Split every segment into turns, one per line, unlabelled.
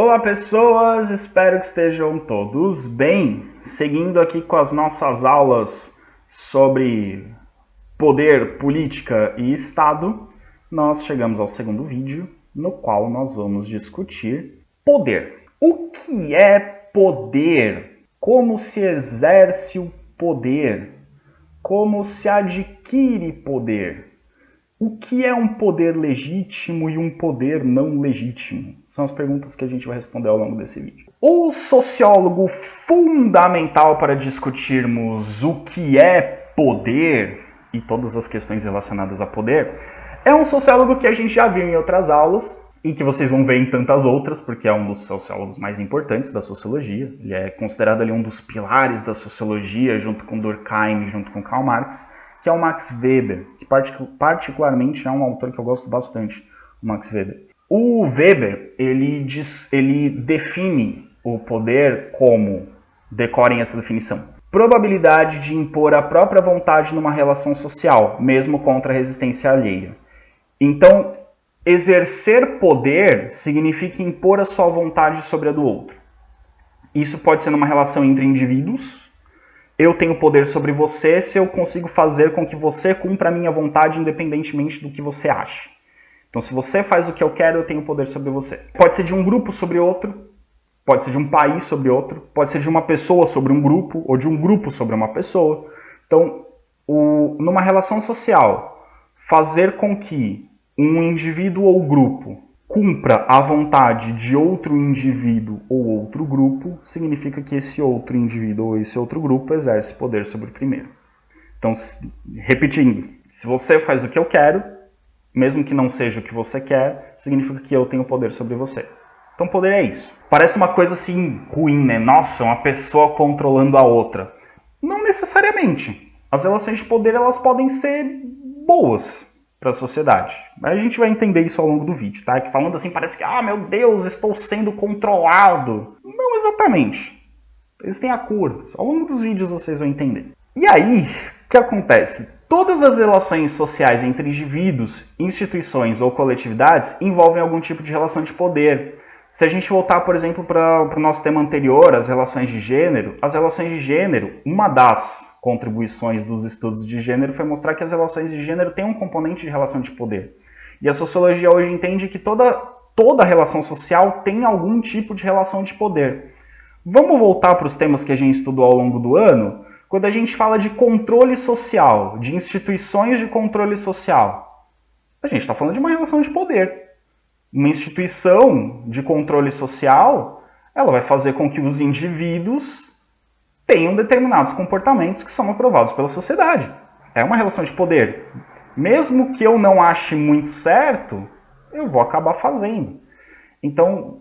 Olá pessoas, espero que estejam todos bem. Seguindo aqui com as nossas aulas sobre poder, política e Estado, nós chegamos ao segundo vídeo, no qual nós vamos discutir poder. O que é poder? Como se exerce o poder? Como se adquire poder? O que é um poder legítimo e um poder não legítimo? São as perguntas que a gente vai responder ao longo desse vídeo. O sociólogo fundamental para discutirmos o que é poder e todas as questões relacionadas a poder é um sociólogo que a gente já viu em outras aulas e que vocês vão ver em tantas outras, porque é um dos sociólogos mais importantes da sociologia. Ele é considerado ali um dos pilares da sociologia, junto com Durkheim, junto com Karl Marx, que é o Max Weber, que particularmente é um autor que eu gosto bastante, o Max Weber. O Weber, ele define o poder como, decorem essa definição, probabilidade de impor a própria vontade numa relação social, mesmo contra a resistência alheia. Então, exercer poder significa impor a sua vontade sobre a do outro. Isso pode ser numa relação entre indivíduos. Eu tenho poder sobre você se eu consigo fazer com que você cumpra a minha vontade independentemente do que você acha. Então, se você faz o que eu quero, eu tenho poder sobre você. Pode ser de um grupo sobre outro, pode ser de um país sobre outro, pode ser de uma pessoa sobre um grupo, ou de um grupo sobre uma pessoa. Então, numa relação social, fazer com que um indivíduo ou grupo cumpra a vontade de outro indivíduo ou outro grupo, significa que esse outro indivíduo ou esse outro grupo exerce poder sobre o primeiro. Então, repetindo, se você faz o que eu quero, mesmo que não seja o que você quer, significa que eu tenho poder sobre você. Então, poder é isso. Parece uma coisa assim ruim, né? Nossa, uma pessoa controlando a outra. Não necessariamente. As relações de poder, elas podem ser boas para a sociedade. Mas a gente vai entender isso ao longo do vídeo, tá? Que falando assim parece que, meu Deus, estou sendo controlado. Não exatamente. Existem acordos. Ao longo dos vídeos vocês vão entender. E aí, o que acontece? Todas as relações sociais entre indivíduos, instituições ou coletividades envolvem algum tipo de relação de poder. Se a gente voltar, por exemplo, para o nosso tema anterior, as relações de gênero, uma das contribuições dos estudos de gênero foi mostrar que as relações de gênero têm um componente de relação de poder. E a sociologia hoje entende que toda relação social tem algum tipo de relação de poder. Vamos voltar para os temas que a gente estudou ao longo do ano? Quando a gente fala de controle social, de instituições de controle social, a gente está falando de uma relação de poder. Uma instituição de controle social, ela vai fazer com que os indivíduos tenham determinados comportamentos que são aprovados pela sociedade. É uma relação de poder. Mesmo que eu não ache muito certo, eu vou acabar fazendo. Então,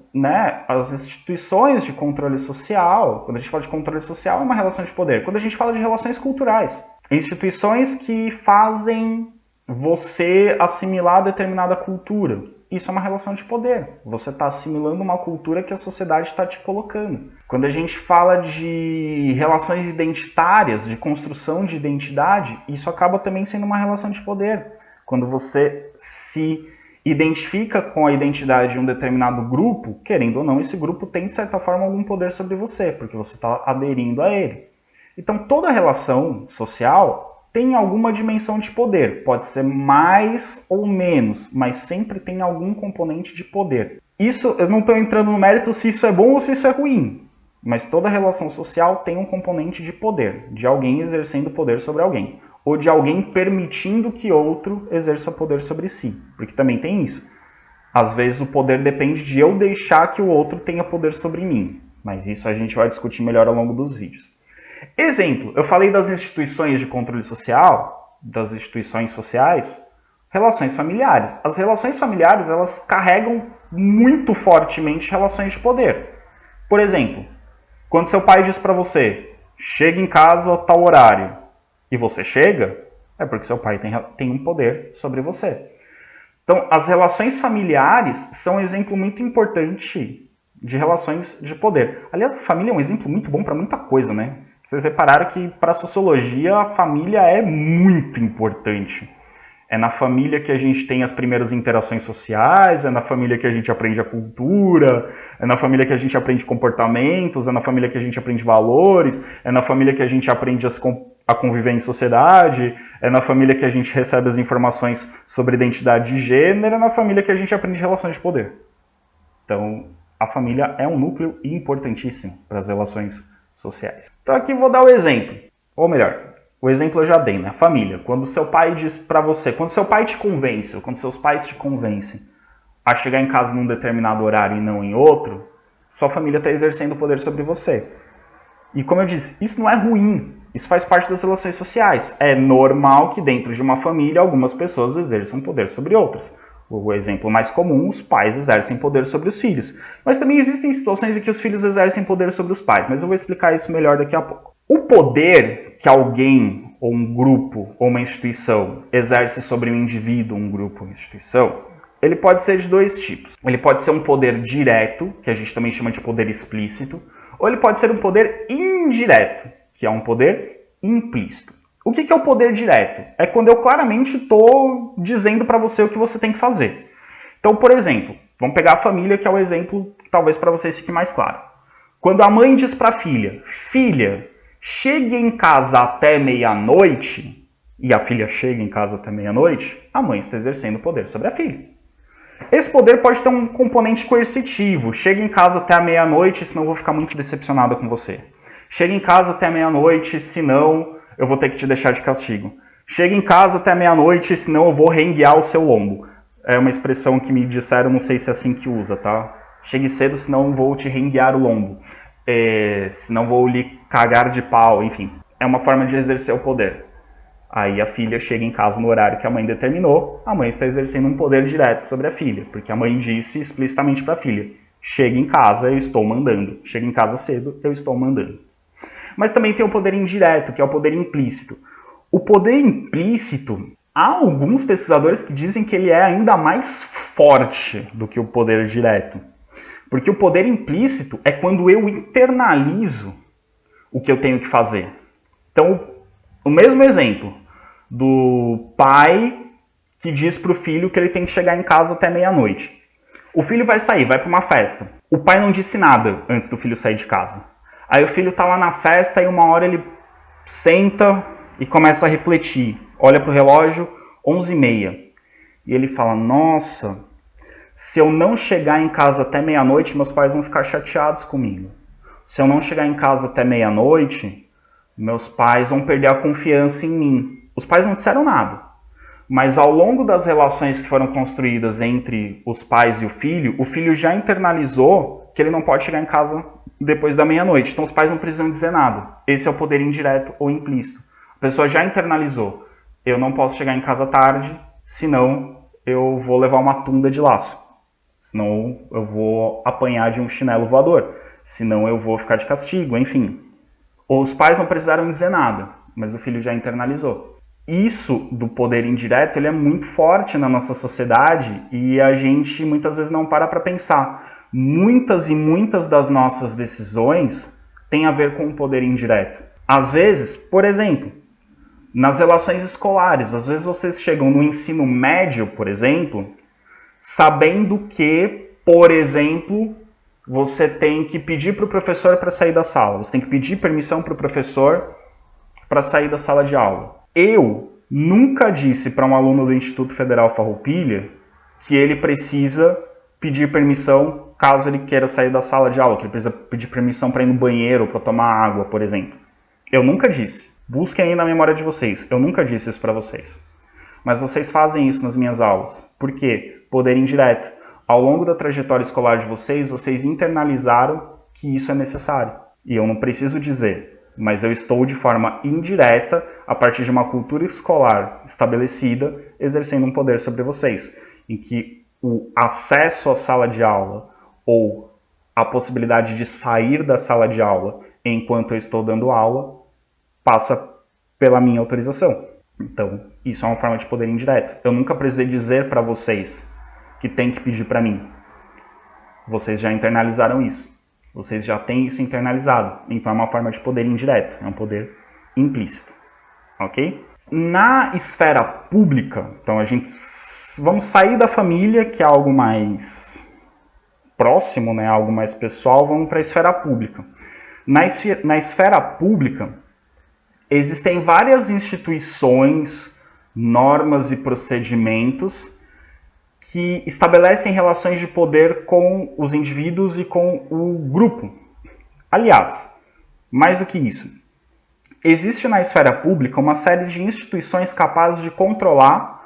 as instituições de controle social, quando a gente fala de controle social, é uma relação de poder. Quando a gente fala de relações culturais, instituições que fazem você assimilar determinada cultura, isso é uma relação de poder. Você está assimilando uma cultura que a sociedade está te colocando. Quando a gente fala de relações identitárias, de construção de identidade, isso acaba também sendo uma relação de poder. Quando você se identifica com a identidade de um determinado grupo, querendo ou não, esse grupo tem, de certa forma, algum poder sobre você, porque você está aderindo a ele. Então, toda relação social tem alguma dimensão de poder. Pode ser mais ou menos, mas sempre tem algum componente de poder. Isso, eu não estou entrando no mérito se isso é bom ou se isso é ruim, mas toda relação social tem um componente de poder, de alguém exercendo poder sobre alguém, ou de alguém permitindo que outro exerça poder sobre si, porque também tem isso. Às vezes o poder depende de eu deixar que o outro tenha poder sobre mim, mas isso a gente vai discutir melhor ao longo dos vídeos. Exemplo, eu falei das instituições de controle social, das instituições sociais, relações familiares. As relações familiares, elas carregam muito fortemente relações de poder. Por exemplo, quando seu pai diz para você, chega em casa a tal horário, e você chega, é porque seu pai tem um poder sobre você. Então, as relações familiares são um exemplo muito importante de relações de poder. Aliás, a família é um exemplo muito bom para muita coisa, né? Vocês repararam que para a sociologia a família é muito importante. É na família que a gente tem as primeiras interações sociais, é na família que a gente aprende a cultura, é na família que a gente aprende comportamentos, é na família que a gente aprende valores, é na família que a gente aprende a conviver em sociedade, é na família que a gente recebe as informações sobre identidade de gênero, é na família que a gente aprende relações de poder. Então, a família é um núcleo importantíssimo para as relações sociais. Então aqui vou dar o exemplo, ou melhor, o exemplo eu já dei, né? A família. Quando seu pai diz pra você, quando seu pai te convence, ou quando seus pais te convencem a chegar em casa num determinado horário e não em outro, sua família está exercendo poder sobre você. E como eu disse, isso não é ruim. Isso faz parte das relações sociais. É normal que dentro de uma família algumas pessoas exerçam poder sobre outras. O exemplo mais comum, os pais exercem poder sobre os filhos. Mas também existem situações em que os filhos exercem poder sobre os pais, mas eu vou explicar isso melhor daqui a pouco. O poder que alguém, ou um grupo, ou uma instituição exerce sobre um indivíduo, um grupo, uma instituição, ele pode ser de dois tipos. Ele pode ser um poder direto, que a gente também chama de poder explícito, ou ele pode ser um poder indireto, que é um poder implícito. O que é o poder direto? É quando eu claramente estou dizendo para você o que você tem que fazer. Então, por exemplo, vamos pegar a família, que é o exemplo que talvez para vocês fique mais claro. Quando a mãe diz para a filha, filha, chegue em casa até meia-noite, e a filha chega em casa até meia-noite, a mãe está exercendo poder sobre a filha. Esse poder pode ter um componente coercitivo. Chega em casa até a meia-noite, senão eu vou ficar muito decepcionada com você. Chega em casa até a meia-noite, senão eu vou ter que te deixar de castigo. Chega em casa até a meia-noite, senão eu vou renguear o seu lombo. É uma expressão que me disseram, não sei se é assim que usa, tá? Chegue cedo, senão eu vou te renguear o lombo. Senão vou lhe cagar de pau, enfim. É uma forma de exercer o poder. Aí a filha chega em casa no horário que a mãe determinou, a mãe está exercendo um poder direto sobre a filha, porque a mãe disse explicitamente para a filha, chega em casa, eu estou mandando. Chega em casa cedo, eu estou mandando. Mas também tem o poder indireto, que é o poder implícito. O poder implícito, há alguns pesquisadores que dizem que ele é ainda mais forte do que o poder direto. Porque o poder implícito é quando eu internalizo o que eu tenho que fazer. Então, o mesmo exemplo do pai que diz para o filho que ele tem que chegar em casa até meia-noite. O filho vai sair, vai para uma festa. O pai não disse nada antes do filho sair de casa. Aí o filho está lá na festa e uma hora ele senta e começa a refletir. Olha para o relógio, 11h30. E ele fala, nossa, se eu não chegar em casa até meia-noite, meus pais vão ficar chateados comigo. Se eu não chegar em casa até meia-noite, meus pais vão perder a confiança em mim. Os pais não disseram nada. Mas ao longo das relações que foram construídas entre os pais e o filho já internalizou que ele não pode chegar em casa depois da meia-noite. Então os pais não precisam dizer nada. Esse é o poder indireto ou implícito. A pessoa já internalizou. Eu não posso chegar em casa tarde, senão eu vou levar uma tunda de laço. Senão eu vou apanhar de um chinelo voador. Senão eu vou ficar de castigo, enfim. Os pais não precisaram dizer nada, mas o filho já internalizou. Isso do poder indireto, ele é muito forte na nossa sociedade e a gente muitas vezes não para pensar. Muitas e muitas das nossas decisões têm a ver com o poder indireto. Às vezes, por exemplo, nas relações escolares, às vezes vocês chegam no ensino médio, por exemplo, sabendo que, por exemplo, você tem que pedir para o professor para sair da sala. Você tem que pedir permissão para o professor para sair da sala de aula. Eu nunca disse para um aluno do Instituto Federal Farroupilha que ele precisa pedir permissão caso ele queira sair da sala de aula, que ele precisa pedir permissão para ir no banheiro ou para tomar água, por exemplo. Eu nunca disse. Busquem aí na memória de vocês. Eu nunca disse isso para vocês. Mas vocês fazem isso nas minhas aulas. Por quê? Poder indireto. Ao longo da trajetória escolar de vocês, vocês internalizaram que isso é necessário. E eu não preciso dizer, mas eu estou de forma indireta, a partir de uma cultura escolar estabelecida, exercendo um poder sobre vocês, em que o acesso à sala de aula ou a possibilidade de sair da sala de aula enquanto eu estou dando aula passa pela minha autorização. Então, isso é uma forma de poder indireto. Eu nunca precisei dizer para vocês que tem que pedir para mim. Vocês já internalizaram isso. Vocês já têm isso internalizado. Então é uma forma de poder indireto. É um poder implícito. Ok? Na esfera pública, então vamos sair da família, que é algo mais próximo, né, algo mais pessoal, vamos para a esfera pública. Na esfera pública, existem várias instituições, normas e procedimentos que estabelecem relações de poder com os indivíduos e com o grupo. Aliás, mais do que isso, existe na esfera pública uma série de instituições capazes de controlar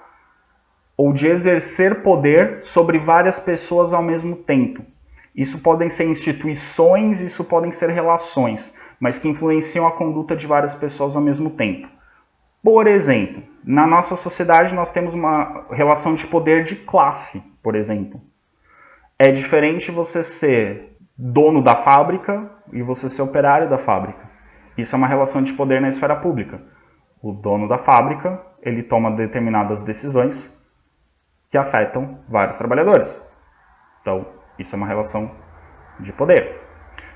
ou de exercer poder sobre várias pessoas ao mesmo tempo. Isso podem ser instituições, isso podem ser relações, mas que influenciam a conduta de várias pessoas ao mesmo tempo. Por exemplo, na nossa sociedade nós temos uma relação de poder de classe, por exemplo. É diferente você ser dono da fábrica e você ser operário da fábrica. Isso é uma relação de poder na esfera pública. O dono da fábrica, ele toma determinadas decisões que afetam vários trabalhadores. Então, isso é uma relação de poder.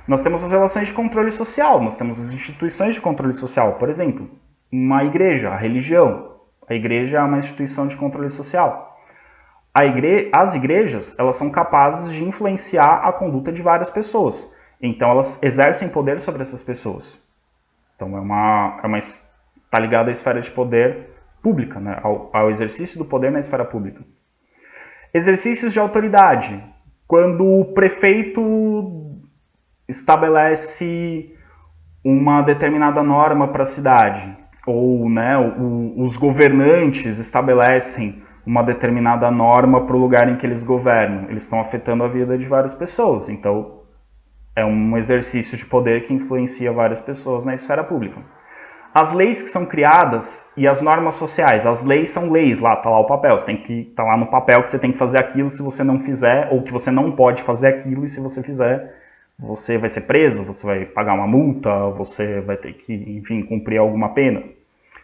Nós temos as relações de controle social, nós temos as instituições de controle social, por exemplo, uma igreja, a religião. A igreja é uma instituição de controle social. As igrejas, elas são capazes de influenciar a conduta de várias pessoas. Então, elas exercem poder sobre essas pessoas. Então, está ligado à esfera de poder pública, né? ao exercício do poder na esfera pública. Exercícios de autoridade. Quando o prefeito estabelece uma determinada norma para a cidade, ou né, os governantes estabelecem uma determinada norma para o lugar em que eles governam, eles estão afetando a vida de várias pessoas. Então, é um exercício de poder que influencia várias pessoas na esfera pública. As leis que são criadas e as normas sociais. As leis são leis, tá lá o papel. Você tem que tá lá no papel que você tem que fazer aquilo se você não fizer, ou que você não pode fazer aquilo, e se você fizer, você vai ser preso, você vai pagar uma multa, você vai ter que, enfim, cumprir alguma pena.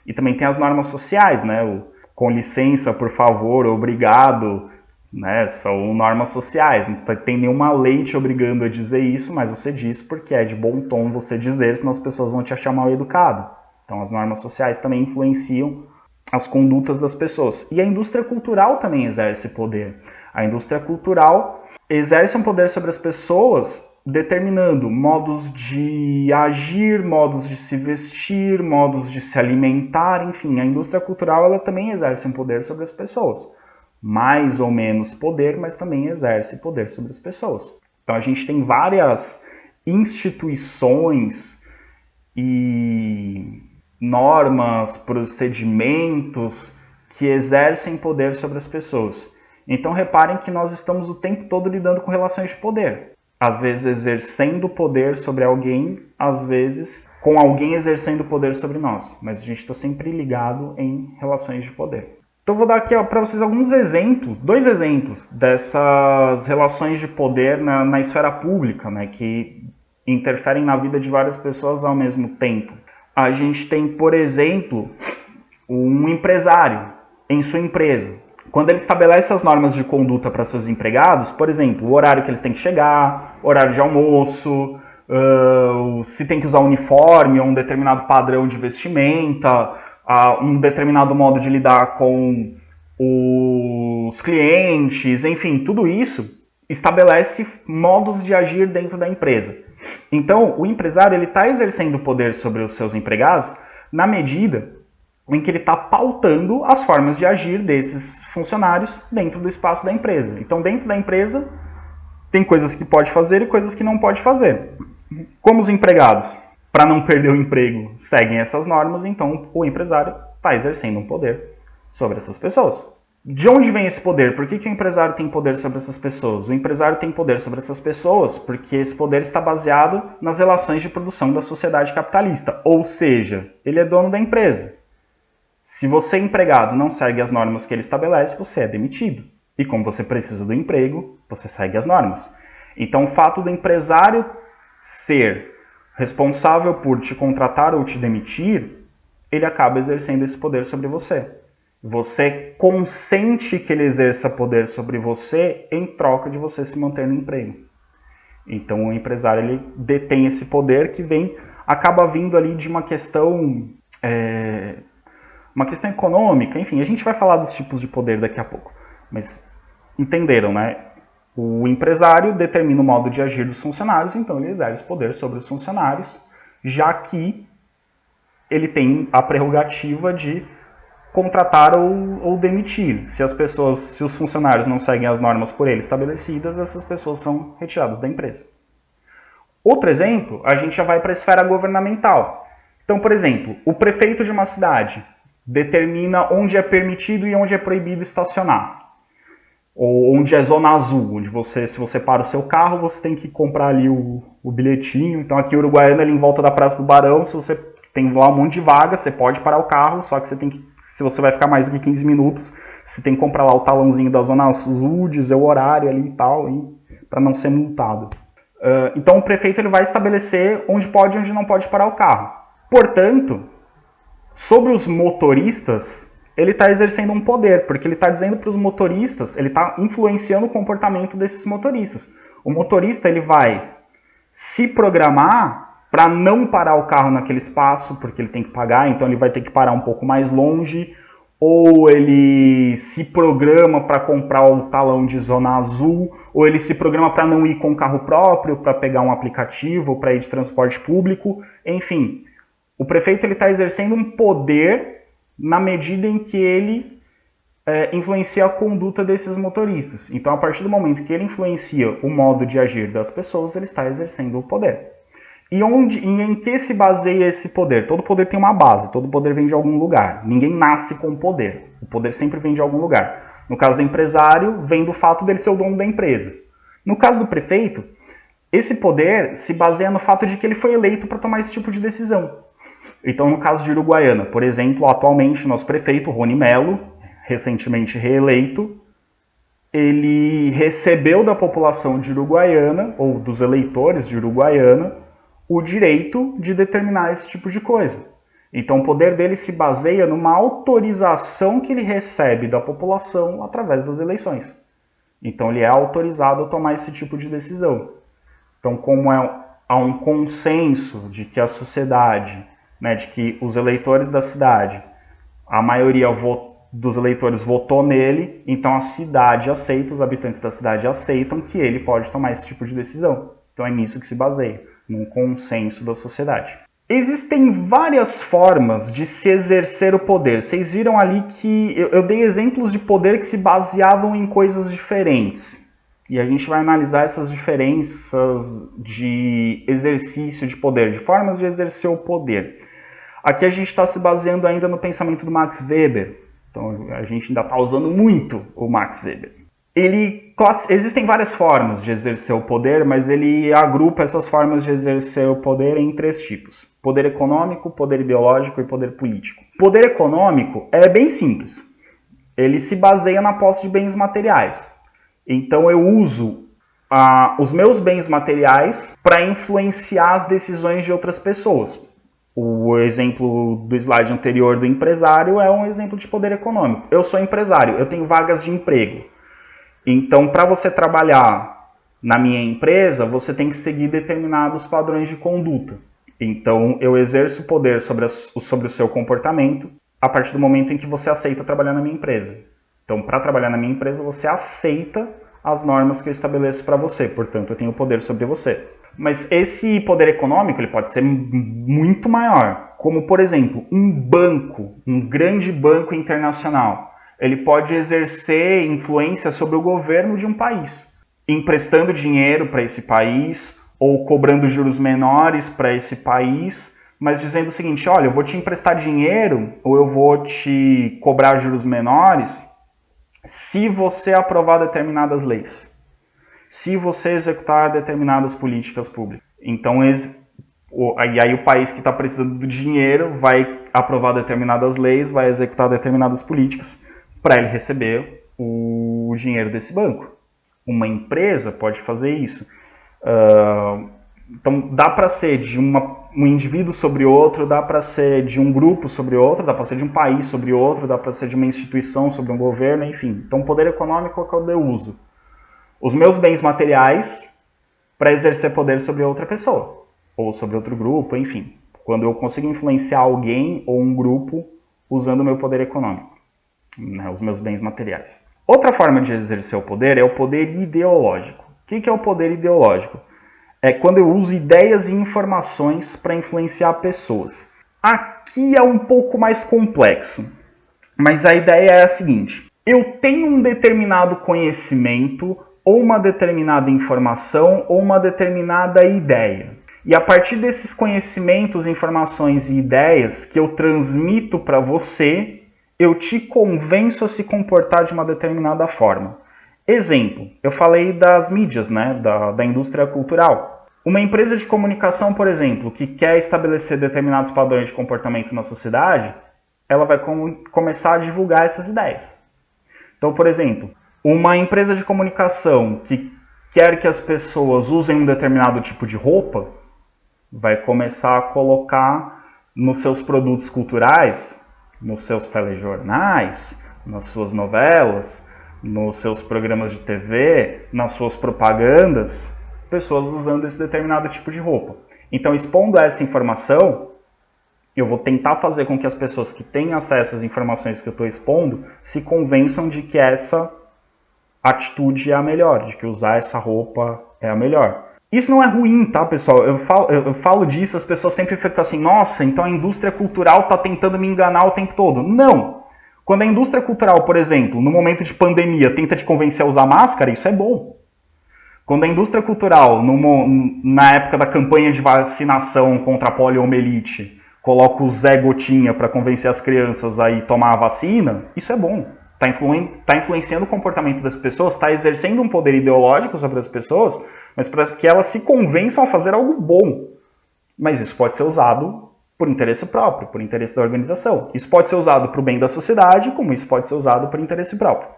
E também tem as normas sociais, né? Com licença, por favor, obrigado, né? São normas sociais. Não tem nenhuma lei te obrigando a dizer isso, mas você diz porque é de bom tom você dizer, senão as pessoas vão te achar mal educado. Então, as normas sociais também influenciam as condutas das pessoas. E a indústria cultural também exerce poder. A indústria cultural exerce um poder sobre as pessoas, determinando modos de agir, modos de se vestir, modos de se alimentar, enfim. A indústria cultural ela também exerce um poder sobre as pessoas. Mais ou menos poder, mas também exerce poder sobre as pessoas. Então, a gente tem várias instituições e normas, procedimentos que exercem poder sobre as pessoas. Então reparem que nós estamos o tempo todo lidando com relações de poder. Às vezes exercendo poder sobre alguém, às vezes com alguém exercendo poder sobre nós. Mas a gente está sempre ligado em relações de poder. Então vou dar aqui para vocês alguns exemplos, 2 exemplos dessas relações de poder na esfera pública, né, que interferem na vida de várias pessoas ao mesmo tempo. A gente tem, por exemplo, um empresário em sua empresa. Quando ele estabelece as normas de conduta para seus empregados, por exemplo, o horário que eles têm que chegar, horário de almoço, se tem que usar uniforme ou um determinado padrão de vestimenta, um determinado modo de lidar com os clientes, enfim, tudo isso estabelece modos de agir dentro da empresa. Então, o empresário está exercendo poder sobre os seus empregados na medida em que ele está pautando as formas de agir desses funcionários dentro do espaço da empresa. Então, dentro da empresa, tem coisas que pode fazer e coisas que não pode fazer. Como os empregados, para não perder o emprego, seguem essas normas, então o empresário está exercendo um poder sobre essas pessoas. De onde vem esse poder? Por que o empresário tem poder sobre essas pessoas? O empresário tem poder sobre essas pessoas porque esse poder está baseado nas relações de produção da sociedade capitalista. Ou seja, ele é dono da empresa. Se você, empregado, não segue as normas que ele estabelece, você é demitido. E como você precisa do emprego, você segue as normas. Então, o fato do empresário ser responsável por te contratar ou te demitir, ele acaba exercendo esse poder sobre você. Você consente que ele exerça poder sobre você em troca de você se manter no emprego. Então o empresário ele detém esse poder que acaba vindo ali de uma questão uma questão econômica, enfim, a gente vai falar dos tipos de poder daqui a pouco. Mas entenderam, né? O empresário determina o modo de agir dos funcionários, então ele exerce poder sobre os funcionários, já que ele tem a prerrogativa de contratar ou demitir. Se os funcionários não seguem as normas por ele estabelecidas, essas pessoas são retiradas da empresa. Outro exemplo, a gente já vai para a esfera governamental. Então, por exemplo, o prefeito de uma cidade determina onde é permitido e onde é proibido estacionar. Ou onde é zona azul, onde se você para o seu carro, você tem que comprar ali o bilhetinho. Então aqui em Uruguaiana, ali em volta da Praça do Barão, se você tem lá um monte de vaga, você pode parar o carro, só que você tem que, se você vai ficar mais do que 15 minutos, você tem que comprar lá o talãozinho da zona azul, dizer o horário ali e tal, para não ser multado. Então o prefeito ele vai estabelecer onde pode e onde não pode parar o carro. Portanto, sobre os motoristas, ele está exercendo um poder, porque ele está dizendo para os motoristas, ele está influenciando o comportamento desses motoristas. O motorista ele vai se programar para não parar o carro naquele espaço, porque ele tem que pagar, então ele vai ter que parar um pouco mais longe, ou ele se programa para comprar o talão de zona azul, ou ele se programa para não ir com o carro próprio, para pegar um aplicativo, para ir de transporte público, enfim. O prefeito está exercendo um poder na medida em que ele influencia a conduta desses motoristas. Então, a partir do momento que ele influencia o modo de agir das pessoas, ele está exercendo o poder. E em que se baseia esse poder? Todo poder tem uma base, todo poder vem de algum lugar. Ninguém nasce com poder. O poder sempre vem de algum lugar. No caso do empresário, vem do fato dele ser o dono da empresa. No caso do prefeito, esse poder se baseia no fato de que ele foi eleito para tomar esse tipo de decisão. Então, no caso de Uruguaiana, por exemplo, atualmente nosso prefeito, Rony Mello, recentemente reeleito, ele recebeu da população de Uruguaiana, ou dos eleitores de Uruguaiana, o direito de determinar esse tipo de coisa. Então, o poder dele se baseia numa autorização que ele recebe da população através das eleições. Então, ele é autorizado a tomar esse tipo de decisão. Então, como há um consenso de que a sociedade, de que os eleitores da cidade, a maioria dos eleitores votou nele, então a cidade aceita, os habitantes da cidade aceitam que ele pode tomar esse tipo de decisão. Então é nisso que se baseia, num consenso da sociedade. Existem várias formas de se exercer o poder. Vocês viram ali que eu dei exemplos de poder que se baseavam em coisas diferentes. E a gente vai analisar essas diferenças de exercício de poder, de formas de exercer o poder. Aqui a gente está se baseando ainda no pensamento do Max Weber. Então a gente ainda está usando muito o Max Weber. Existem várias formas de exercer o poder, mas ele agrupa essas formas de exercer o poder em 3 tipos. Poder econômico, poder ideológico e poder político. Poder econômico é bem simples. Ele se baseia na posse de bens materiais. Então eu uso os meus bens materiais para influenciar as decisões de outras pessoas. O exemplo do slide anterior do empresário é um exemplo de poder econômico. Eu sou empresário, eu tenho vagas de emprego. Então, para você trabalhar na minha empresa, você tem que seguir determinados padrões de conduta. Então, eu exerço poder sobre o seu comportamento a partir do momento em que você aceita trabalhar na minha empresa. Então, para trabalhar na minha empresa, você aceita as normas que eu estabeleço para você. Portanto, eu tenho poder sobre você. Mas esse poder econômico ele pode ser muito maior. Como, por exemplo, um banco, um grande banco internacional. Ele pode exercer influência sobre o governo de um país, emprestando dinheiro para esse país ou cobrando juros menores para esse país, mas dizendo o seguinte, olha, eu vou te emprestar dinheiro ou eu vou te cobrar juros menores se você aprovar determinadas leis, se você executar determinadas políticas públicas. Então, aí o país que está precisando do dinheiro vai aprovar determinadas leis, vai executar determinadas políticas para ele receber o dinheiro desse banco. Uma empresa pode fazer isso. Então, dá para ser de um indivíduo sobre outro, dá para ser de um grupo sobre outro, dá para ser de um país sobre outro, dá para ser de uma instituição sobre um governo, enfim. Então, poder econômico é o que eu uso os meus bens materiais para exercer poder sobre outra pessoa, ou sobre outro grupo, enfim. Quando eu consigo influenciar alguém ou um grupo usando o meu poder econômico, né, os meus bens materiais. Outra forma de exercer o poder é o poder ideológico. O que é o poder ideológico? É quando eu uso ideias e informações para influenciar pessoas. Aqui é um pouco mais complexo, mas a ideia é a seguinte: eu tenho um determinado conhecimento, ou uma determinada informação, ou uma determinada ideia. E a partir desses conhecimentos, informações e ideias que eu transmito para você, eu te convenço a se comportar de uma determinada forma. Exemplo, eu falei das mídias, né, da indústria cultural. Uma empresa de comunicação, por exemplo, que quer estabelecer determinados padrões de comportamento na sociedade, ela vai começar a divulgar essas ideias. Então, por exemplo, uma empresa de comunicação que quer que as pessoas usem um determinado tipo de roupa, vai começar a colocar nos seus produtos culturais, nos seus telejornais, nas suas novelas, nos seus programas de TV, nas suas propagandas, pessoas usando esse determinado tipo de roupa. Então, expondo essa informação, eu vou tentar fazer com que as pessoas que têm acesso às informações que eu estou expondo se convençam de que essa atitude é a melhor, de que usar essa roupa é a melhor. Isso não é ruim, tá, pessoal? Eu falo disso, as pessoas sempre ficam assim, nossa, então a indústria cultural está tentando me enganar o tempo todo. Não! Quando a indústria cultural, por exemplo, no momento de pandemia, tenta te convencer a usar máscara, isso é bom. Quando a indústria cultural, na época da campanha de vacinação contra a poliomielite, coloca o Zé Gotinha para convencer as crianças a ir tomar a vacina, isso é bom. Está influenciando o comportamento das pessoas, está exercendo um poder ideológico sobre as pessoas, mas para que elas se convençam a fazer algo bom. Mas isso pode ser usado por interesse próprio, por interesse da organização. Isso pode ser usado para o bem da sociedade, como isso pode ser usado por interesse próprio.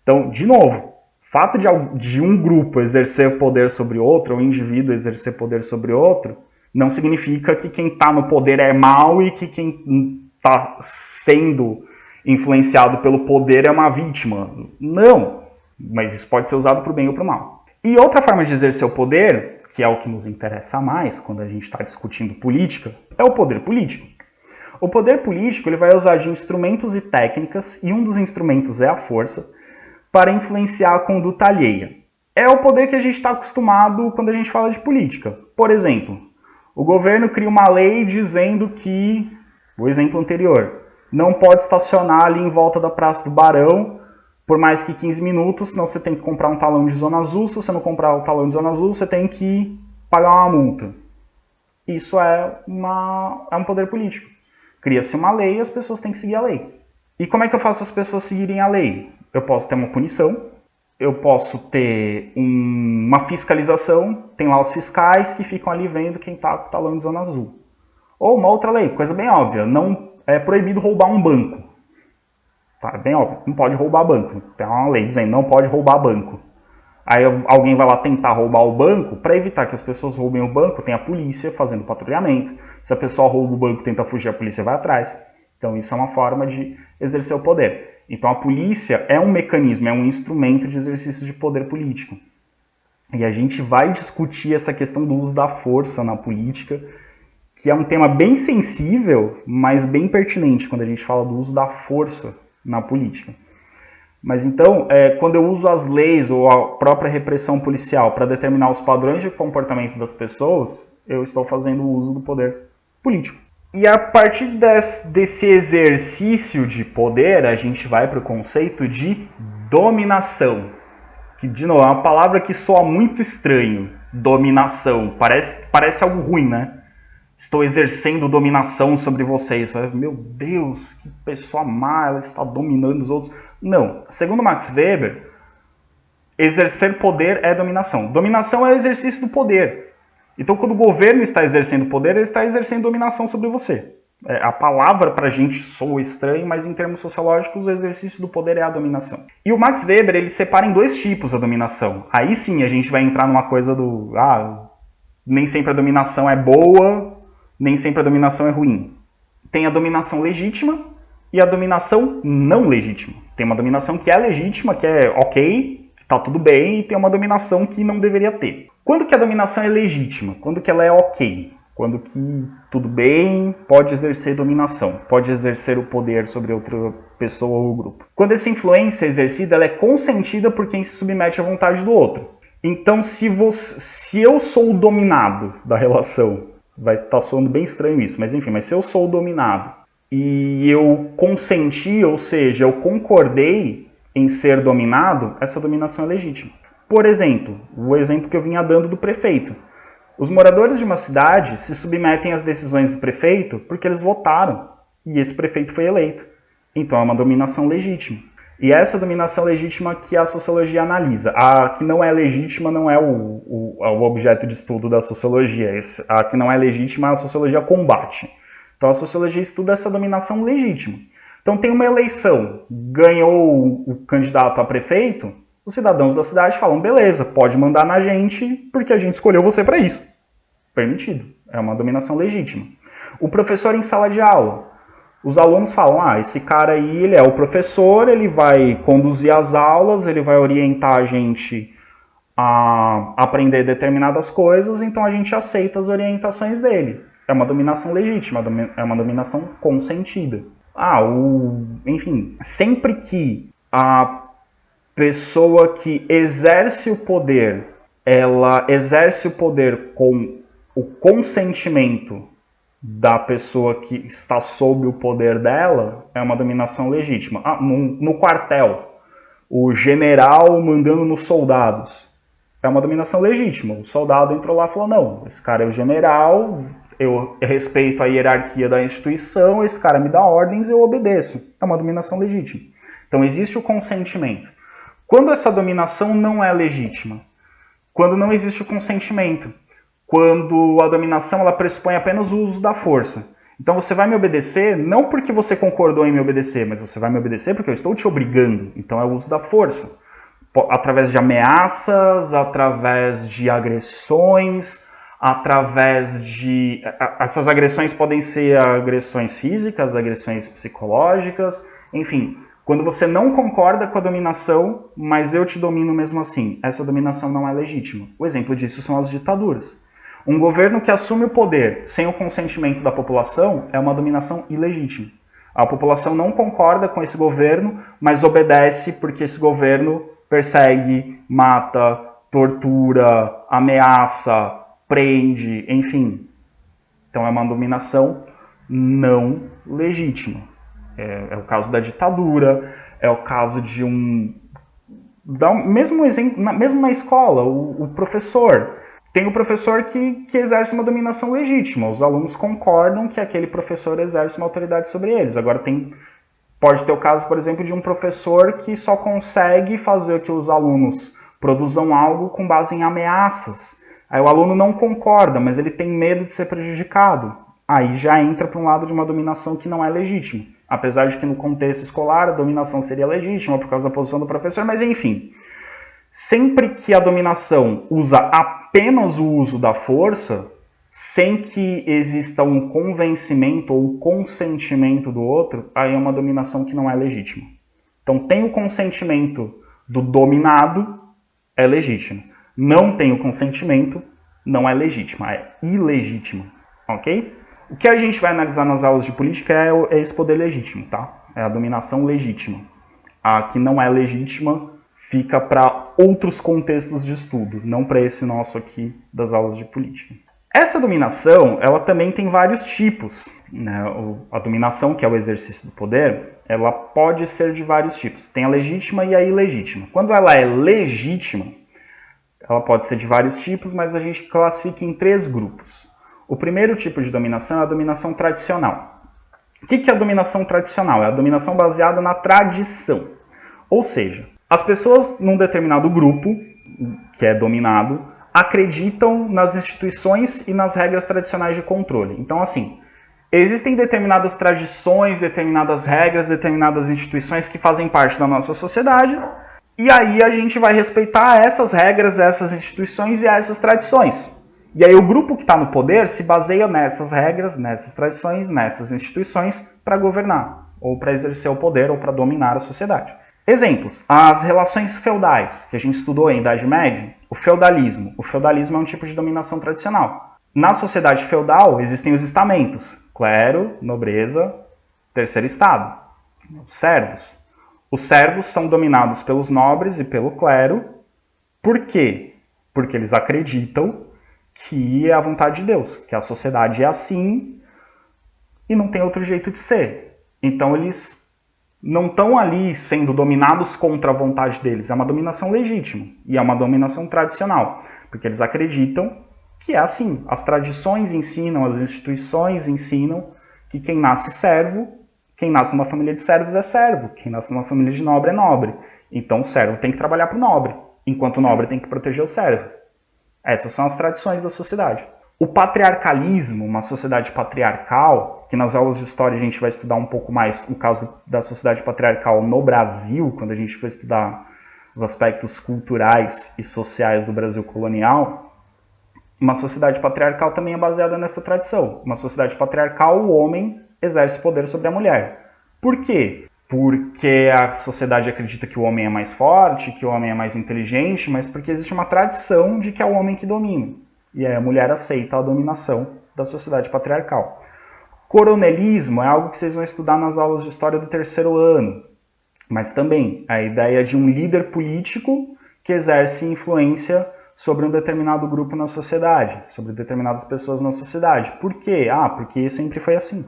Então, de novo, o fato de um grupo exercer poder sobre outro, ou um indivíduo exercer poder sobre outro, não significa que quem está no poder é mau e que quem está sendo influenciado pelo poder é uma vítima. Não, mas isso pode ser usado para o bem ou para o mal. E outra forma de exercer o poder, que é o que nos interessa mais quando a gente está discutindo política, é o poder político. O poder político ele vai usar de instrumentos e técnicas, e um dos instrumentos é a força, para influenciar a conduta alheia. É o poder que a gente está acostumado quando a gente fala de política. Por exemplo, o governo cria uma lei dizendo que, o exemplo anterior, não pode estacionar ali em volta da Praça do Barão por mais que 15 minutos, senão você tem que comprar um talão de zona azul. Se você não comprar o talão de zona azul, você tem que pagar uma multa. Isso é um poder político. Cria-se uma lei e as pessoas têm que seguir a lei. E como é que eu faço as pessoas seguirem a lei? Eu posso ter uma punição, eu posso ter uma fiscalização, tem lá os fiscais que ficam ali vendo quem está com o talão de zona azul. Ou uma outra lei, coisa bem óbvia, não é proibido roubar um banco. Tá, é bem óbvio, não pode roubar banco. Tem uma lei dizendo não pode roubar banco. Aí alguém vai lá tentar roubar o banco, para evitar que as pessoas roubem o banco, tem a polícia fazendo patrulhamento. Se a pessoa rouba o banco e tenta fugir, a polícia vai atrás. Então isso é uma forma de exercer o poder. Então a polícia é um mecanismo, é um instrumento de exercício de poder político. E a gente vai discutir essa questão do uso da força na política, que é um tema bem sensível, mas bem pertinente quando a gente fala do uso da força na política. Mas então, quando eu uso as leis ou a própria repressão policial para determinar os padrões de comportamento das pessoas, eu estou fazendo o uso do poder político. E a partir desse exercício de poder, a gente vai para o conceito de dominação. Que, de novo, é uma palavra que soa muito estranho. Dominação. Parece algo ruim, né? Estou exercendo dominação sobre vocês. Meu Deus, que pessoa má, ela está dominando os outros. Não. Segundo Max Weber, exercer poder é dominação. Dominação é o exercício do poder. Então, quando o governo está exercendo poder, ele está exercendo dominação sobre você. A palavra para a gente soa estranha, mas em termos sociológicos, o exercício do poder é a dominação. E o Max Weber, ele separa em dois tipos a dominação. Aí sim, a gente vai entrar numa coisa do... nem sempre a dominação é boa, nem sempre a dominação é ruim. Tem a dominação legítima e a dominação não legítima. Tem uma dominação que é legítima, que é ok, que tá tudo bem, e tem uma dominação que não deveria ter. Quando que a dominação é legítima? Quando que ela é ok? Quando que tudo bem, pode exercer dominação, pode exercer o poder sobre outra pessoa ou grupo. Quando essa influência é exercida, ela é consentida por quem se submete à vontade do outro. Então, se eu sou o dominado da relação, vai estar soando bem estranho isso, mas enfim, mas se eu sou o dominado e eu consenti, ou seja, eu concordei em ser dominado, essa dominação é legítima. Por exemplo, o exemplo que eu vinha dando do prefeito. Os moradores de uma cidade se submetem às decisões do prefeito porque eles votaram e esse prefeito foi eleito. Então é uma dominação legítima. E essa dominação legítima que a sociologia analisa. A que não é legítima não é o objeto de estudo da sociologia. A que não é legítima a sociologia combate. Então a sociologia estuda essa dominação legítima. Então tem uma eleição, ganhou o candidato a prefeito, os cidadãos da cidade falam, beleza, pode mandar na gente porque a gente escolheu você para isso. Permitido. É uma dominação legítima. O professor em sala de aula. Os alunos falam, esse cara aí, ele é o professor, ele vai conduzir as aulas, ele vai orientar a gente a aprender determinadas coisas, então a gente aceita as orientações dele. É uma dominação legítima, é uma dominação consentida. Enfim, sempre que a pessoa que exerce o poder, ela exerce o poder com o consentimento da pessoa que está sob o poder dela, é uma dominação legítima. No quartel, o general mandando nos soldados, é uma dominação legítima. O soldado entrou lá e falou, não, esse cara é o general, eu respeito a hierarquia da instituição, esse cara me dá ordens, eu obedeço. É uma dominação legítima. Então existe o consentimento. Quando essa dominação não é legítima? Quando não existe o consentimento. Quando a dominação ela pressupõe apenas o uso da força. Então você vai me obedecer não porque você concordou em me obedecer, mas você vai me obedecer porque eu estou te obrigando. Então é o uso da força. Através de ameaças, através de agressões, através de... Essas agressões podem ser agressões físicas, agressões psicológicas, enfim. Quando você não concorda com a dominação, mas eu te domino mesmo assim, essa dominação não é legítima. O exemplo disso são as ditaduras. Um governo que assume o poder sem o consentimento da população é uma dominação ilegítima. A população não concorda com esse governo, mas obedece porque esse governo persegue, mata, tortura, ameaça, prende, enfim. Então é uma dominação não legítima. É o caso da ditadura, é o caso de mesmo exemplo, mesmo na escola, o professor. Tem o professor que exerce uma dominação legítima. Os alunos concordam que aquele professor exerce uma autoridade sobre eles. Agora pode ter o caso, por exemplo, de um professor que só consegue fazer que os alunos produzam algo com base em ameaças. Aí o aluno não concorda, mas ele tem medo de ser prejudicado. Aí já entra para um lado de uma dominação que não é legítima. Apesar de que no contexto escolar a dominação seria legítima por causa da posição do professor, mas enfim. Sempre que a dominação usa apenas o uso da força, sem que exista um convencimento ou consentimento do outro, aí é uma dominação que não é legítima. Então tem o consentimento do dominado, é legítima. Não tem o consentimento, não é legítima, é ilegítima, ok? O que a gente vai analisar nas aulas de política é esse poder legítimo, tá? É a dominação legítima. A que não é legítima fica para outros contextos de estudo, não para esse nosso aqui das aulas de política. Essa dominação, ela também tem vários tipos, né? A dominação, que é o exercício do poder, ela pode ser de vários tipos. Tem a legítima e a ilegítima. Quando ela é legítima, ela pode ser de vários tipos, mas a gente classifica em 3 grupos. O primeiro tipo de dominação é a dominação tradicional. O que é a dominação tradicional? É a dominação baseada na tradição. Ou seja, as pessoas num determinado grupo, que é dominado, acreditam nas instituições e nas regras tradicionais de controle. Então, assim, existem determinadas tradições, determinadas regras, determinadas instituições que fazem parte da nossa sociedade, e aí a gente vai respeitar essas regras, essas instituições e essas tradições. E aí o grupo que está no poder se baseia nessas regras, nessas tradições, nessas instituições para governar, ou para exercer o poder, ou para dominar a sociedade. Exemplos, as relações feudais, que a gente estudou em Idade Média, o feudalismo. O feudalismo é um tipo de dominação tradicional. Na sociedade feudal existem os estamentos: clero, nobreza, terceiro estado, os servos. Os servos são dominados pelos nobres e pelo clero. Por quê? Porque eles acreditam que é a vontade de Deus, que a sociedade é assim e não tem outro jeito de ser. Então eles não estão ali sendo dominados contra a vontade deles. É uma dominação legítima e é uma dominação tradicional, porque eles acreditam que é assim. As tradições ensinam, as instituições ensinam que quem nasce servo, quem nasce numa família de servos é servo, quem nasce numa família de nobre é nobre. Então o servo tem que trabalhar para o nobre, enquanto o nobre tem que proteger o servo. Essas são as tradições da sociedade. O patriarcalismo, uma sociedade patriarcal, que nas aulas de história a gente vai estudar um pouco mais o caso da sociedade patriarcal no Brasil, quando a gente for estudar os aspectos culturais e sociais do Brasil colonial. Uma sociedade patriarcal também é baseada nessa tradição. Uma sociedade patriarcal, o homem exerce poder sobre a mulher. Por quê? Porque a sociedade acredita que o homem é mais forte, que o homem é mais inteligente, mas porque existe uma tradição de que é o homem que domina. E aí a mulher aceita a dominação da sociedade patriarcal. Coronelismo é algo que vocês vão estudar nas aulas de história do terceiro ano. Mas também a ideia de um líder político que exerce influência sobre um determinado grupo na sociedade, sobre determinadas pessoas na sociedade. Por quê? Porque sempre foi assim.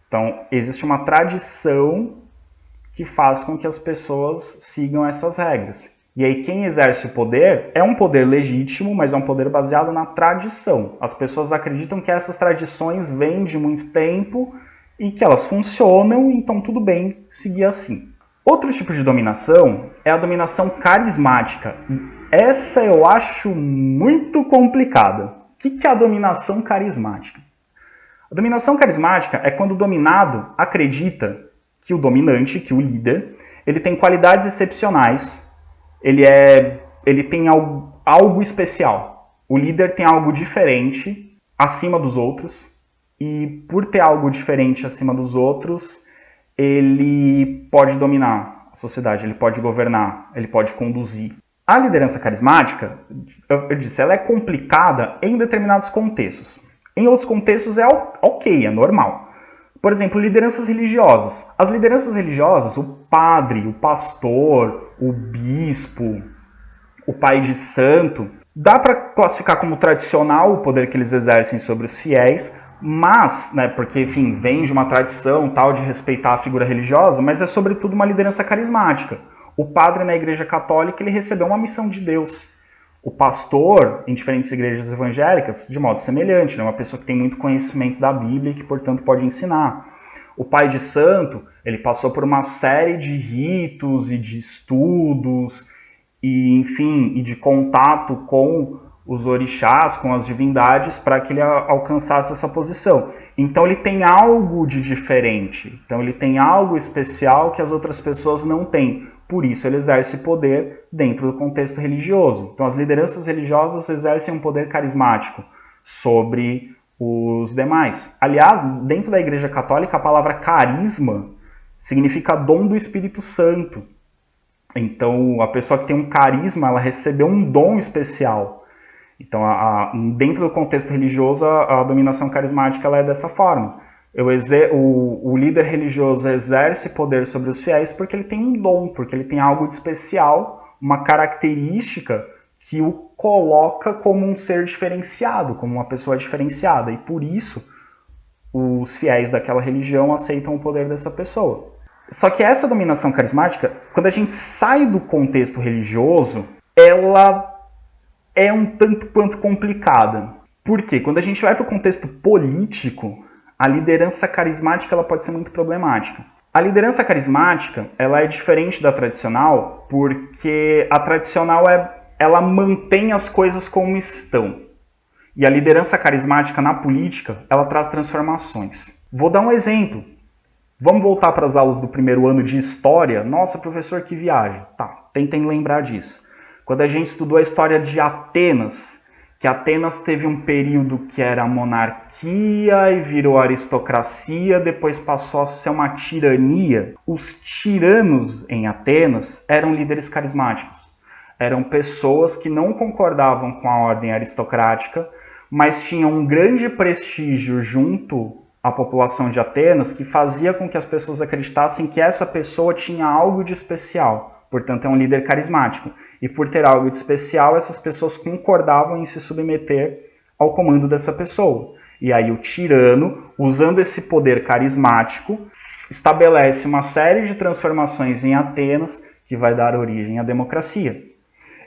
Então, existe uma tradição que faz com que as pessoas sigam essas regras. E aí, quem exerce o poder é um poder legítimo, mas é um poder baseado na tradição. As pessoas acreditam que essas tradições vêm de muito tempo e que elas funcionam, então tudo bem seguir assim. Outro tipo de dominação é a dominação carismática. Essa eu acho muito complicada. O que é a dominação carismática? A dominação carismática é quando o dominado acredita que o dominante, que o líder, ele tem qualidades excepcionais, ele tem algo especial. O líder tem algo diferente acima dos outros, e por ter algo diferente acima dos outros, ele pode dominar a sociedade, ele pode governar, ele pode conduzir. A liderança carismática, eu disse, ela é complicada em determinados contextos. Em outros contextos é ok, é normal. Por exemplo, lideranças religiosas. As lideranças religiosas, o padre, o pastor, o bispo, o pai de santo, dá para classificar como tradicional o poder que eles exercem sobre os fiéis, mas, porque, enfim, vem de uma tradição tal de respeitar a figura religiosa, mas é sobretudo uma liderança carismática. O padre na Igreja Católica, ele recebeu uma missão de Deus. O pastor, em diferentes igrejas evangélicas, de modo semelhante, uma pessoa que tem muito conhecimento da Bíblia e que, portanto, pode ensinar. O pai de santo, ele passou por uma série de ritos e de estudos, e, enfim, e de contato com os orixás, com as divindades, para que ele alcançasse essa posição. Então ele tem algo de diferente, então ele tem algo especial que as outras pessoas não têm. Por isso ele exerce poder dentro do contexto religioso. Então as lideranças religiosas exercem um poder carismático sobre os demais. Aliás, dentro da Igreja Católica, a palavra carisma significa dom do Espírito Santo. Então a pessoa que tem um carisma, ela recebeu um dom especial. Então dentro do contexto religioso, a dominação carismática ela é dessa forma. O líder religioso exerce poder sobre os fiéis porque ele tem um dom, porque ele tem algo de especial, uma característica que o coloca como um ser diferenciado, como uma pessoa diferenciada. E por isso, os fiéis daquela religião aceitam o poder dessa pessoa. Só que essa dominação carismática, quando a gente sai do contexto religioso, ela é um tanto quanto complicada. Por quê? Quando a gente vai para o contexto político, a liderança carismática ela pode ser muito problemática. A liderança carismática ela é diferente da tradicional porque a tradicional ela mantém as coisas como estão. E a liderança carismática na política ela traz transformações. Vou dar um exemplo. Vamos voltar para as aulas do primeiro ano de História? Nossa, professor, que viagem. Tá, tentem lembrar disso. Quando a gente estudou a história de Atenas, que Atenas teve um período que era monarquia e virou aristocracia, depois passou a ser uma tirania. Os tiranos em Atenas eram líderes carismáticos. Eram pessoas que não concordavam com a ordem aristocrática, mas tinham um grande prestígio junto à população de Atenas, que fazia com que as pessoas acreditassem que essa pessoa tinha algo de especial. Portanto, é um líder carismático. E por ter algo de especial, essas pessoas concordavam em se submeter ao comando dessa pessoa. E aí o tirano, usando esse poder carismático, estabelece uma série de transformações em Atenas que vai dar origem à democracia.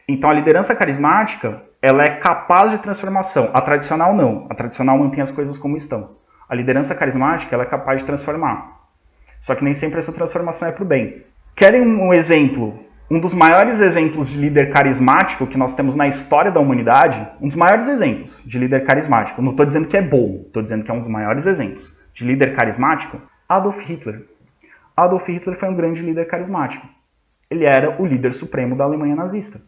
Então a liderança carismática, ela é capaz de transformação. A tradicional não. A tradicional mantém as coisas como estão. A liderança carismática, ela é capaz de transformar. Só que nem sempre essa transformação é para o bem. Querem um exemplo? Um dos maiores exemplos de líder carismático que nós temos na história da humanidade, um dos maiores exemplos de líder carismático, não estou dizendo que é bom, estou dizendo que é um dos maiores exemplos de líder carismático, Adolf Hitler. Adolf Hitler foi um grande líder carismático. Ele era o líder supremo da Alemanha nazista.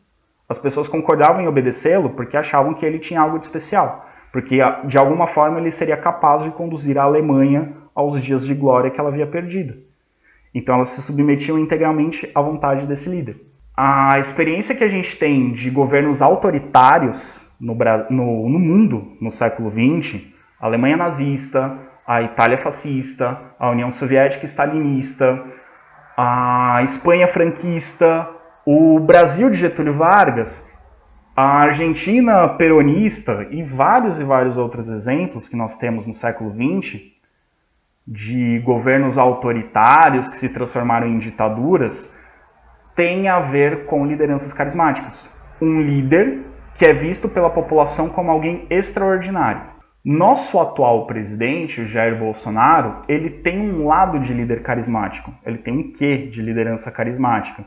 As pessoas concordavam em obedecê-lo porque achavam que ele tinha algo de especial, porque de alguma forma ele seria capaz de conduzir a Alemanha aos dias de glória que ela havia perdido. Então elas se submetiam integralmente à vontade desse líder. A experiência que a gente tem de governos autoritários no mundo no século XX, a Alemanha nazista, a Itália fascista, a União Soviética stalinista, a Espanha franquista, o Brasil de Getúlio Vargas, a Argentina peronista e vários outros exemplos que nós temos no século XX, de governos autoritários que se transformaram em ditaduras, tem a ver com lideranças carismáticas. Um líder que é visto pela população como alguém extraordinário. Nosso atual presidente, o Jair Bolsonaro, ele tem um lado de líder carismático. Ele tem um quê de liderança carismática.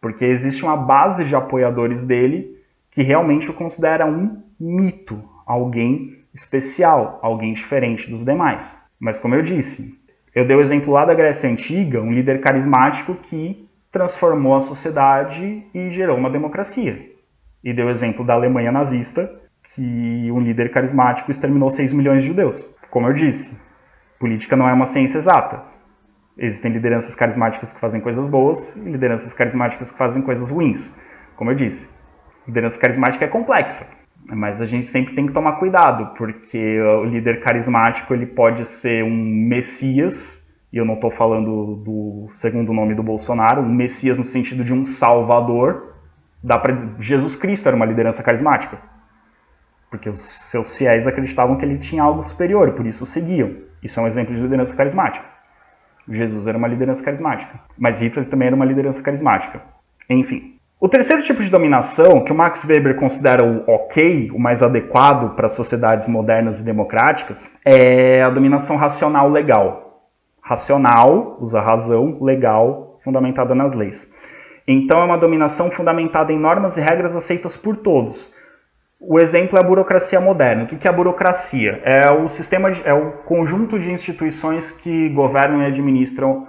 Porque existe uma base de apoiadores dele que realmente o considera um mito, alguém especial, alguém diferente dos demais. Mas como eu disse, eu dei o exemplo lá da Grécia Antiga, um líder carismático que transformou a sociedade e gerou uma democracia. E dei o exemplo da Alemanha nazista, que um líder carismático exterminou 6 milhões de judeus. Como eu disse, política não é uma ciência exata. Existem lideranças carismáticas que fazem coisas boas e lideranças carismáticas que fazem coisas ruins. Como eu disse, liderança carismática é complexa. Mas a gente sempre tem que tomar cuidado, porque o líder carismático ele pode ser um messias, e eu não estou falando do segundo nome do Bolsonaro, um messias no sentido de um salvador. Dá para dizer, Jesus Cristo era uma liderança carismática, porque os seus fiéis acreditavam que ele tinha algo superior, e por isso o seguiam. Isso é um exemplo de liderança carismática. Jesus era uma liderança carismática, mas Hitler também era uma liderança carismática. Enfim. O terceiro tipo de dominação, que o Max Weber considera o ok, o mais adequado para sociedades modernas e democráticas, é a dominação racional legal. Racional, usa razão, legal, fundamentada nas leis. Então é uma dominação fundamentada em normas e regras aceitas por todos. O exemplo é a burocracia moderna. O que é a burocracia? É o conjunto de instituições que governam e administram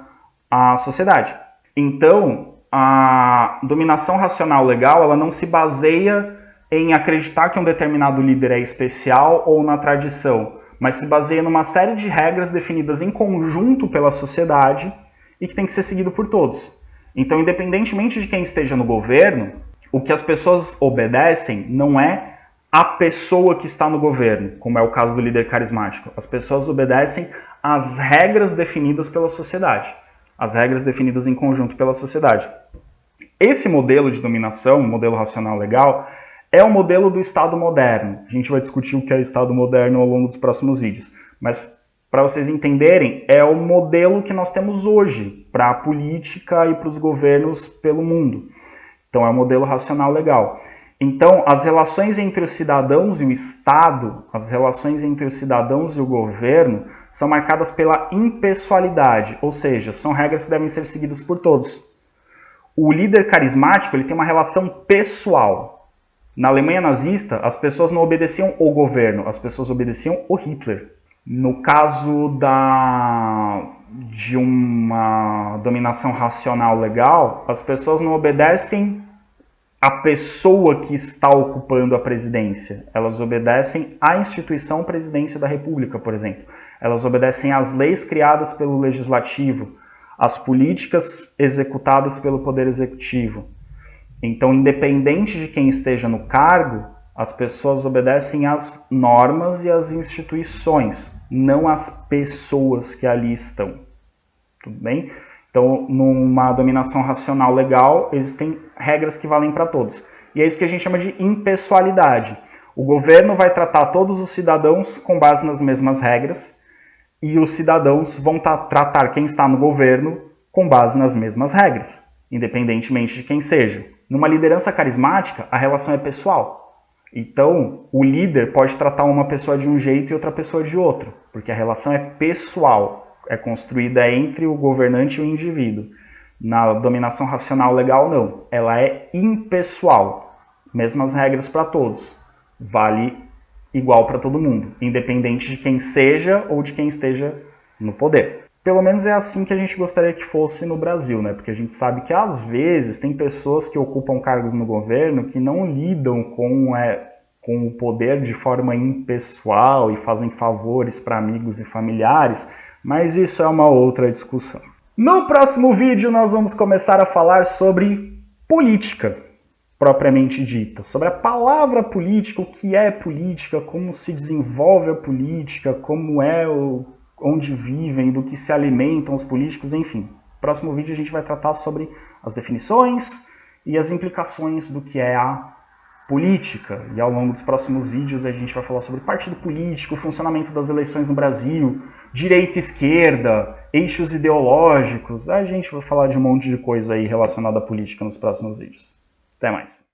a sociedade. Então, a dominação racional legal, ela não se baseia em acreditar que um determinado líder é especial ou na tradição, mas se baseia numa série de regras definidas em conjunto pela sociedade e que tem que ser seguido por todos. Então, independentemente de quem esteja no governo, o que as pessoas obedecem não é a pessoa que está no governo, como é o caso do líder carismático. As pessoas obedecem às regras definidas pela sociedade. As regras definidas em conjunto pela sociedade. Esse modelo de dominação, o modelo racional legal, é o modelo do Estado moderno. A gente vai discutir o que é Estado moderno ao longo dos próximos vídeos. Mas, para vocês entenderem, é o modelo que nós temos hoje para a política e para os governos pelo mundo. Então, é o modelo racional legal. Então, as relações entre os cidadãos e o Estado, as relações entre os cidadãos e o governo, são marcadas pela impessoalidade, ou seja, são regras que devem ser seguidas por todos. O líder carismático ele tem uma relação pessoal. Na Alemanha nazista, as pessoas não obedeciam o governo, as pessoas obedeciam o Hitler. No caso de uma dominação racional legal, as pessoas não obedecem a pessoa que está ocupando a presidência. Elas obedecem à instituição Presidência da República, por exemplo. Elas obedecem às leis criadas pelo Legislativo, às políticas executadas pelo Poder Executivo. Então, independente de quem esteja no cargo, as pessoas obedecem às normas e às instituições, não às pessoas que ali estão. Tudo bem? Então, numa dominação racional legal, existem regras que valem para todos. E é isso que a gente chama de impessoalidade. O governo vai tratar todos os cidadãos com base nas mesmas regras, e os cidadãos vão tratar quem está no governo com base nas mesmas regras, independentemente de quem seja. Numa liderança carismática, a relação é pessoal. Então, o líder pode tratar uma pessoa de um jeito e outra pessoa de outro, porque a relação é pessoal, é construída entre o governante e o indivíduo. Na dominação racional legal, não. Ela é impessoal. Mesmas regras para todos. Vale igual para todo mundo, independente de quem seja ou de quem esteja no poder. Pelo menos é assim que a gente gostaria que fosse no Brasil, né? Porque a gente sabe que às vezes tem pessoas que ocupam cargos no governo que não lidam com o poder de forma impessoal e fazem favores para amigos e familiares, mas isso é uma outra discussão. No próximo vídeo nós vamos começar a falar sobre política propriamente dita, sobre a palavra política, o que é política, como se desenvolve a política, como é onde vivem, do que se alimentam os políticos, enfim. No próximo vídeo a gente vai tratar sobre as definições e as implicações do que é a política. E ao longo dos próximos vídeos a gente vai falar sobre partido político, o funcionamento das eleições no Brasil, direita e esquerda, eixos ideológicos. A gente vai falar de um monte de coisa aí relacionada à política nos próximos vídeos. Até mais.